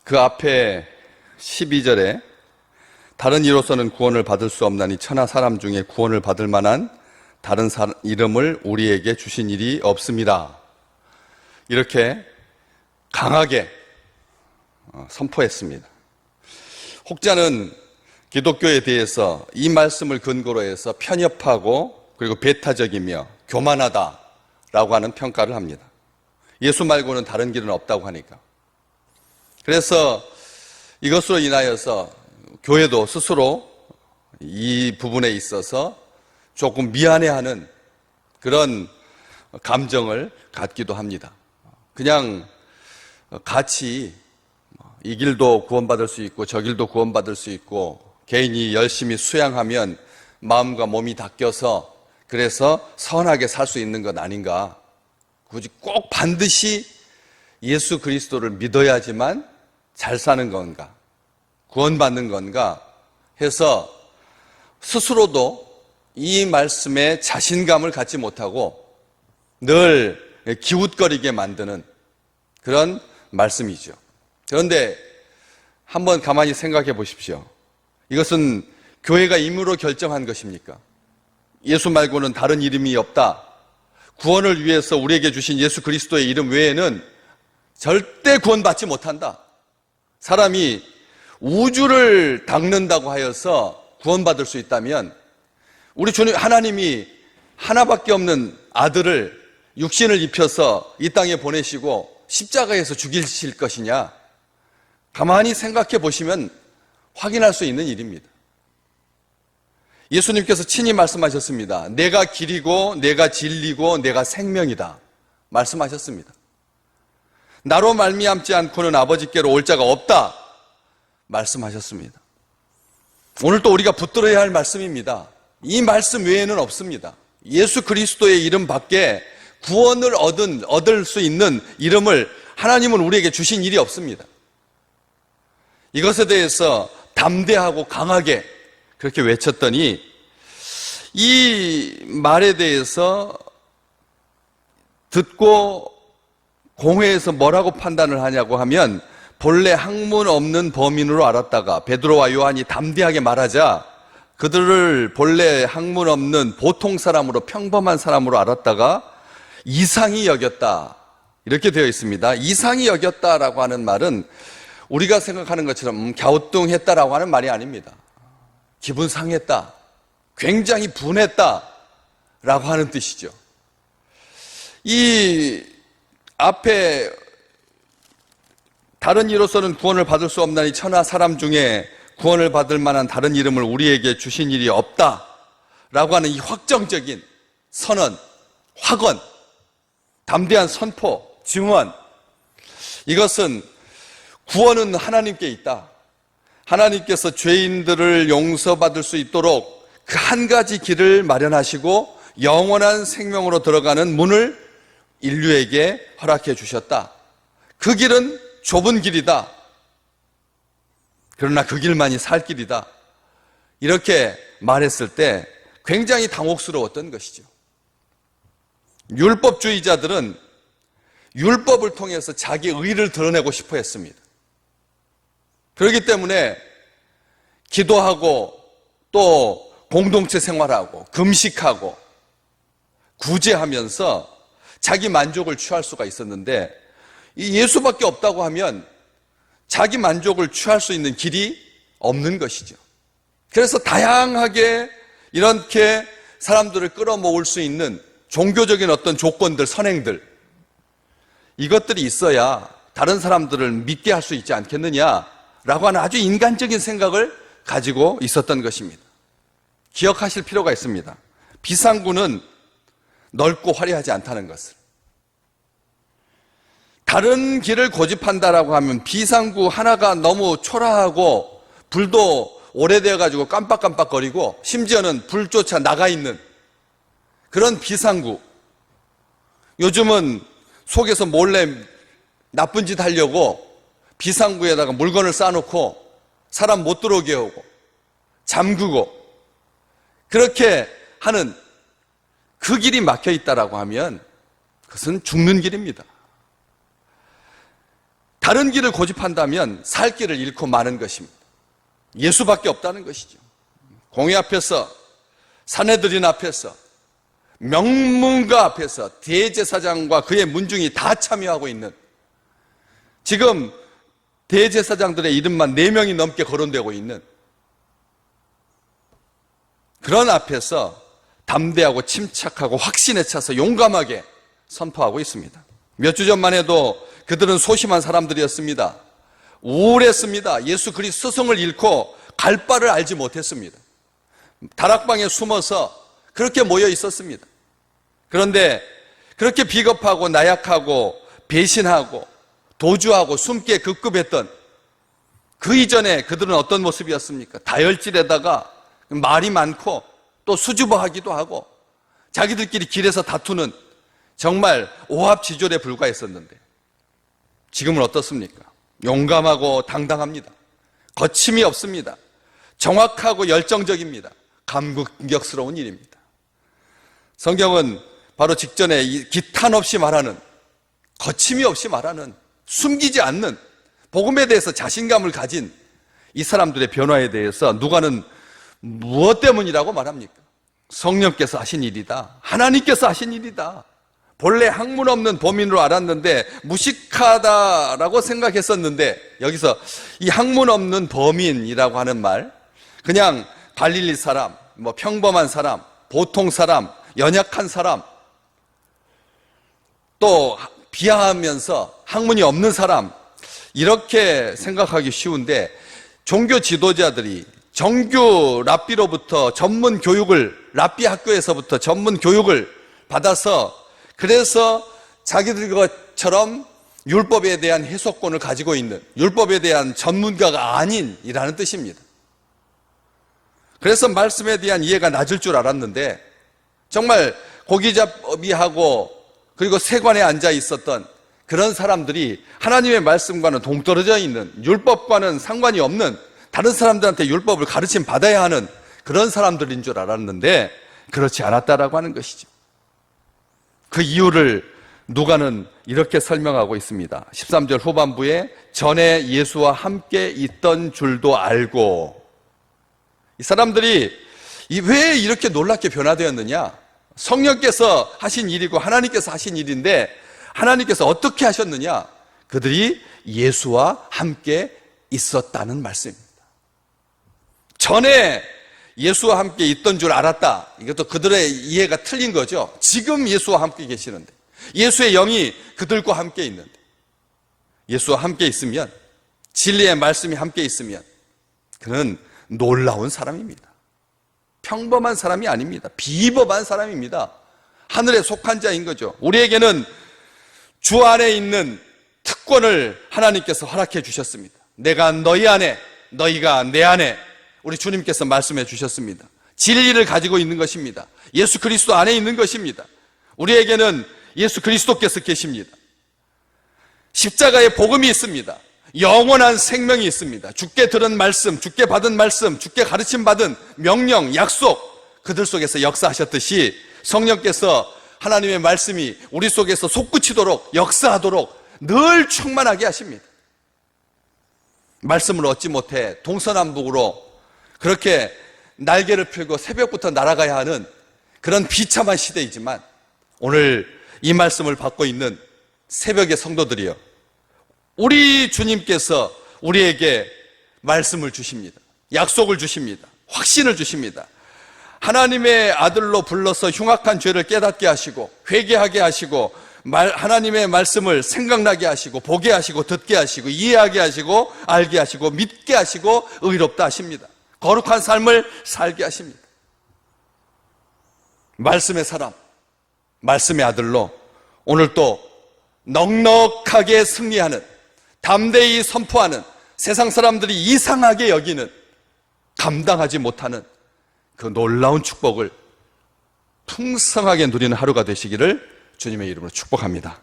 그 앞에 12절에 다른 이로서는 구원을 받을 수 없나니 천하 사람 중에 구원을 받을 만한 다른 이름을 우리에게 주신 일이 없습니다. 이렇게 강하게 선포했습니다. 혹자는 기독교에 대해서 이 말씀을 근거로 해서 편협하고 그리고 배타적이며 교만하다라고 하는 평가를 합니다. 예수 말고는 다른 길은 없다고 하니까. 그래서 이것으로 인하여서 교회도 스스로 이 부분에 있어서 조금 미안해하는 그런 감정을 갖기도 합니다. 그냥 같이 이 길도 구원받을 수 있고 저 길도 구원받을 수 있고 개인이 열심히 수양하면 마음과 몸이 닦여서 그래서 선하게 살 수 있는 것 아닌가. 굳이 꼭 반드시 예수 그리스도를 믿어야지만 잘 사는 건가, 구원받는 건가 해서 스스로도 이 말씀에 자신감을 갖지 못하고 늘 기웃거리게 만드는 그런 말씀이죠. 그런데 한번 가만히 생각해 보십시오. 이것은 교회가 임의로 결정한 것입니까? 예수 말고는 다른 이름이 없다. 구원을 위해서 우리에게 주신 예수 그리스도의 이름 외에는 절대 구원받지 못한다. 사람이 우주를 닦는다고 하여서 구원받을 수 있다면 우리 주님 하나님이 하나밖에 없는 아들을 육신을 입혀서 이 땅에 보내시고 십자가에서 죽이실 것이냐? 가만히 생각해 보시면 확인할 수 있는 일입니다. 예수님께서 친히 말씀하셨습니다. 내가 길이고 내가 진리고 내가 생명이다 말씀하셨습니다. 나로 말미암지 않고는 아버지께로 올 자가 없다 말씀하셨습니다. 오늘 또 우리가 붙들어야 할 말씀입니다. 이 말씀 외에는 없습니다. 예수 그리스도의 이름 밖에 구원을 얻을 수 있는 이름을 하나님은 우리에게 주신 일이 없습니다. 이것에 대해서 담대하고 강하게 그렇게 외쳤더니 이 말에 대해서 듣고 공회에서 뭐라고 판단을 하냐고 하면 본래 학문 없는 범인으로 알았다가 베드로와 요한이 담대하게 말하자 그들을 본래 학문 없는 보통 사람으로 평범한 사람으로 알았다가 이상히 여겼다 이렇게 되어 있습니다. 이상히 여겼다라고 하는 말은 우리가 생각하는 것처럼 갸우뚱했다라고 하는 말이 아닙니다. 기분 상했다, 굉장히 분했다라고 하는 뜻이죠. 이 앞에 다른 이로서는 구원을 받을 수 없나니 천하 사람 중에 구원을 받을 만한 다른 이름을 우리에게 주신 일이 없다라고 하는 이 확정적인 선언, 확언, 담대한 선포, 증언, 이것은 구원은 하나님께 있다. 하나님께서 죄인들을 용서받을 수 있도록 그 한 가지 길을 마련하시고 영원한 생명으로 들어가는 문을 인류에게 허락해 주셨다. 그 길은 좁은 길이다. 그러나 그 길만이 살 길이다. 이렇게 말했을 때 굉장히 당혹스러웠던 것이죠. 율법주의자들은 율법을 통해서 자기 의를 드러내고 싶어 했습니다. 그렇기 때문에 기도하고 또 공동체 생활하고 금식하고 구제하면서 자기 만족을 취할 수가 있었는데 이 예수밖에 없다고 하면 자기 만족을 취할 수 있는 길이 없는 것이죠. 그래서 다양하게 이렇게 사람들을 끌어모을 수 있는 종교적인 어떤 조건들, 선행들, 이것들이 있어야 다른 사람들을 믿게 할 수 있지 않겠느냐라고 하는 아주 인간적인 생각을 가지고 있었던 것입니다. 기억하실 필요가 있습니다. 비상구는 넓고 화려하지 않다는 것을. 다른 길을 고집한다라고 하면 비상구 하나가 너무 초라하고 불도 오래되어가지고 깜빡깜빡거리고 심지어는 불조차 나가 있는 그런 비상구. 요즘은 속에서 몰래 나쁜 짓 하려고 비상구에다가 물건을 쌓아놓고 사람 못 들어오게 하고 잠그고 그렇게 하는 그 길이 막혀 있다라고 하면 그것은 죽는 길입니다. 다른 길을 고집한다면 살 길을 잃고 마는 것입니다. 예수밖에 없다는 것이죠. 공회 앞에서, 산헤드린 앞에서, 명문가 앞에서 대제사장과 그의 문중이 다 참여하고 있는, 지금 대제사장들의 이름만 4명이 넘게 거론되고 있는 그런 앞에서 담대하고 침착하고 확신에 차서 용감하게 선포하고 있습니다. 몇 주 전만 해도 그들은 소심한 사람들이었습니다. 우울했습니다. 예수 그리스도 스승을 잃고 갈 바를 알지 못했습니다. 다락방에 숨어서 그렇게 모여 있었습니다. 그런데 그렇게 비겁하고 나약하고 배신하고 도주하고 숨기에 급급했던 그 이전에 그들은 어떤 모습이었습니까? 다혈질에다가 말이 많고 또 수줍어하기도 하고 자기들끼리 길에서 다투는 정말 오합지졸에 불과했었는데 지금은 어떻습니까? 용감하고 당당합니다. 거침이 없습니다. 정확하고 열정적입니다. 감격스러운 일입니다. 성경은 바로 직전에 이 기탄 없이 말하는, 거침이 없이 말하는, 숨기지 않는 복음에 대해서 자신감을 가진 이 사람들의 변화에 대해서 누가는 무엇 때문이라고 말합니까? 성령께서 하신 일이다. 하나님께서 하신 일이다. 본래 학문 없는 범인으로 알았는데 무식하다라고 생각했었는데 여기서 이 학문 없는 범인이라고 하는 말, 그냥 갈릴리 사람, 평범한 사람, 보통 사람, 연약한 사람, 또 비하하면서 학문이 없는 사람, 이렇게 생각하기 쉬운데 종교 지도자들이 정규 랍비로부터 전문 교육을, 랍비 학교에서부터 전문 교육을 받아서 그래서 자기들 것처럼 율법에 대한 해석권을 가지고 있는, 율법에 대한 전문가가 아닌이라는 뜻입니다. 그래서 말씀에 대한 이해가 낮을 줄 알았는데 정말 고기잡이하고 그리고 세관에 앉아 있었던 그런 사람들이 하나님의 말씀과는 동떨어져 있는, 율법과는 상관이 없는, 다른 사람들한테 율법을 가르침 받아야 하는 그런 사람들인 줄 알았는데 그렇지 않았다라고 하는 것이죠. 그 이유를 누가는 이렇게 설명하고 있습니다. 13절 후반부에 전에 예수와 함께 있던 줄도 알고, 이 사람들이 왜 이렇게 놀랍게 변화되었느냐? 성령께서 하신 일이고 하나님께서 하신 일인데 하나님께서 어떻게 하셨느냐? 그들이 예수와 함께 있었다는 말씀입니다. 전에 예수와 함께 있던 줄 알았다. 이것도 그들의 이해가 틀린 거죠. 지금 예수와 함께 계시는데, 예수의 영이 그들과 함께 있는데, 예수와 함께 있으면, 진리의 말씀이 함께 있으면 그는 놀라운 사람입니다. 평범한 사람이 아닙니다. 비범한 사람입니다. 하늘에 속한 자인 거죠. 우리에게는 주 안에 있는 특권을 하나님께서 허락해 주셨습니다. 내가 너희 안에, 너희가 내 안에, 우리 주님께서 말씀해 주셨습니다. 진리를 가지고 있는 것입니다. 예수 그리스도 안에 있는 것입니다. 우리에게는 예수 그리스도께서 계십니다. 십자가의 복음이 있습니다. 영원한 생명이 있습니다. 주께 들은 말씀, 주께 받은 말씀, 주께 가르침 받은 명령, 약속, 그들 속에서 역사하셨듯이 성령께서 하나님의 말씀이 우리 속에서 솟구치도록, 역사하도록 늘 충만하게 하십니다. 말씀을 얻지 못해 동서남북으로 그렇게 날개를 펴고 새벽부터 날아가야 하는 그런 비참한 시대이지만 오늘 이 말씀을 받고 있는 새벽의 성도들이요, 우리 주님께서 우리에게 말씀을 주십니다. 약속을 주십니다. 확신을 주십니다. 하나님의 아들로 불러서 흉악한 죄를 깨닫게 하시고 회개하게 하시고 하나님의 말씀을 생각나게 하시고 보게 하시고 듣게 하시고 이해하게 하시고 알게 하시고 믿게 하시고 의롭다 하십니다. 거룩한 삶을 살게 하십니다. 말씀의 사람, 말씀의 아들로 오늘 또 넉넉하게 승리하는, 담대히 선포하는, 세상 사람들이 이상하게 여기는, 감당하지 못하는 그 놀라운 축복을 풍성하게 누리는 하루가 되시기를 주님의 이름으로 축복합니다.